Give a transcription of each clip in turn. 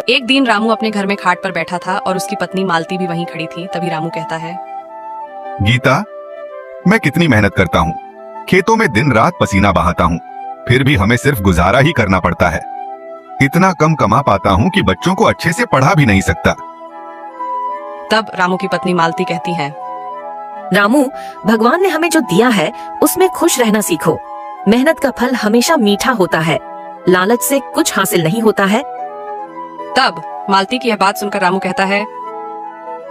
एक दिन रामू अपने घर में खाट पर बैठा था और उसकी पत्नी मालती भी वहीं खड़ी थी। तभी रामू कहता है, गीता, मैं कितनी मेहनत करता हूँ, खेतों में दिन रात पसीना बहाता हूँ, फिर भी हमें सिर्फ गुजारा ही करना पड़ता है। इतना कम कमा पाता हूँ कि बच्चों को अच्छे से पढ़ा भी नहीं सकता। तब रामू की पत्नी मालती कहती है, रामू, भगवान ने हमें जो दिया है उसमें खुश रहना सीखो। मेहनत का फल हमेशा मीठा होता है, लालच से कुछ हासिल नहीं होता है। तब मालती की यह बात सुनकर रामू कहता है,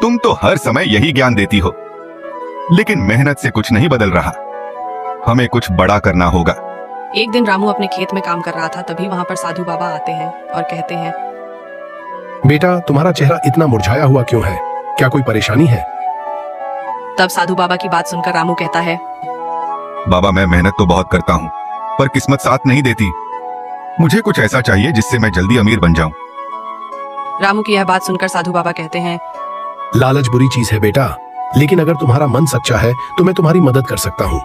तुम तो हर समय यही ज्ञान देती हो, लेकिन मेहनत से कुछ नहीं बदल रहा। हमें कुछ बड़ा करना होगा। एक दिन रामू अपने खेत में काम कर रहा था। तभी वहाँ पर साधु बाबा आते हैं और कहते हैं, बेटा, तुम्हारा चेहरा इतना मुरझाया हुआ क्यों है? क्या कोई परेशानी है? तब साधु बाबा की बात सुनकर रामू कहता है, बाबा, मैं मेहनत तो बहुत करता हूँ, पर किस्मत साथ नहीं देती। मुझे कुछ ऐसा चाहिए जिससे मैं जल्दी अमीर बन जाऊं। रामू की यह बात सुनकर साधु बाबा कहते हैं, लालच बुरी चीज है बेटा, लेकिन अगर तुम्हारा मन सच्चा है तो मैं तुम्हारी मदद कर सकता हूँ।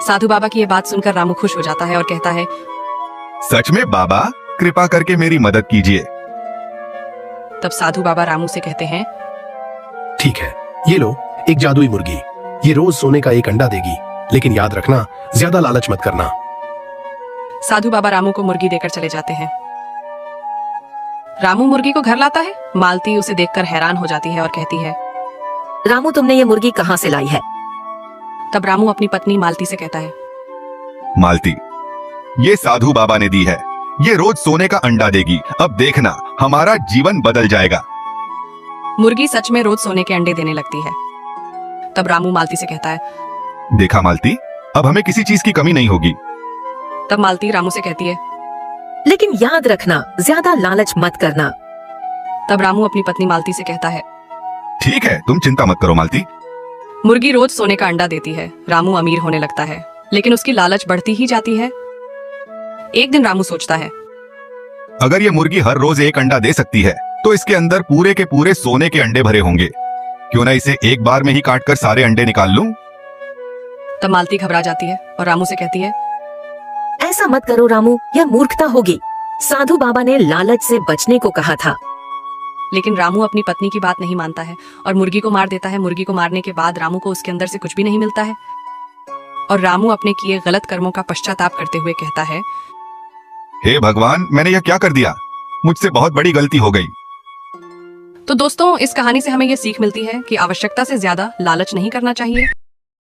साधु बाबा की यह बात सुनकर रामू खुश हो जाता है और कहता है, सच में बाबा, कृपा करके मेरी मदद कीजिए। तब साधु बाबा रामू से कहते हैं, ठीक है, ये लो एक जादुई मुर्गी। ये रोज सोने का एक अंडा देगी, लेकिन याद रखना, ज्यादा लालच मत करना। साधु बाबा रामू को मुर्गी देकर चले जाते हैं। रामू मुर्गी को घर लाता है। मालती उसे देखकर हैरान हो जाती है और कहती है, रामू, तुमने ये मुर्गी कहाँ से लाई है? तब रामू अपनी पत्नी मालती से कहता है, मालती, ये साधु बाबा ने दी है। ये रोज सोने का अंडा देगी। अब देखना, हमारा जीवन बदल जाएगा। मुर्गी सच में रोज सोने के अंडे देने लगती है। तब रामू मालती से कहता है, देखा मालती, अब हमें किसी चीज की कमी नहीं होगी। तब मालती रामू से कहती है, लेकिन याद रखना, ज्यादा लालच मत करना। तब रामू अपनी पत्नी मालती से कहता है, ठीक है, तुम चिंता मत करो मालती। मुर्गी रोज सोने का अंडा देती है। रामू अमीर होने लगता है, लेकिन उसकी लालच बढ़ती ही जाती है। एक दिन रामू सोचता है, अगर ये मुर्गी हर रोज एक अंडा दे सकती है, तो इसके अंदर पूरे के पूरे सोने के अंडे भरे होंगे। क्यों ना इसे एक बार में ही काटकर सारे अंडे निकाल लूं? तब मालती घबरा जाती है और रामू से कहती है, ऐसा मत करो रामू, यह मूर्खता होगी। साधु बाबा ने लालच से बचने को कहा था। लेकिन रामू अपनी पत्नी की बात नहीं मानता है और मुर्गी को मार देता है। मुर्गी को मारने के बाद रामू को उसके अंदर से कुछ भी नहीं मिलता है और रामू अपने किए गलत कर्मों का पश्चाताप करते हुए कहता है, हे भगवान, मैंने यह क्या कर दिया? मुझसे बहुत बड़ी गलती हो गई। तो दोस्तों, इस कहानी से हमें यह सीख मिलती है कि आवश्यकता से ज्यादा लालच नहीं करना चाहिए।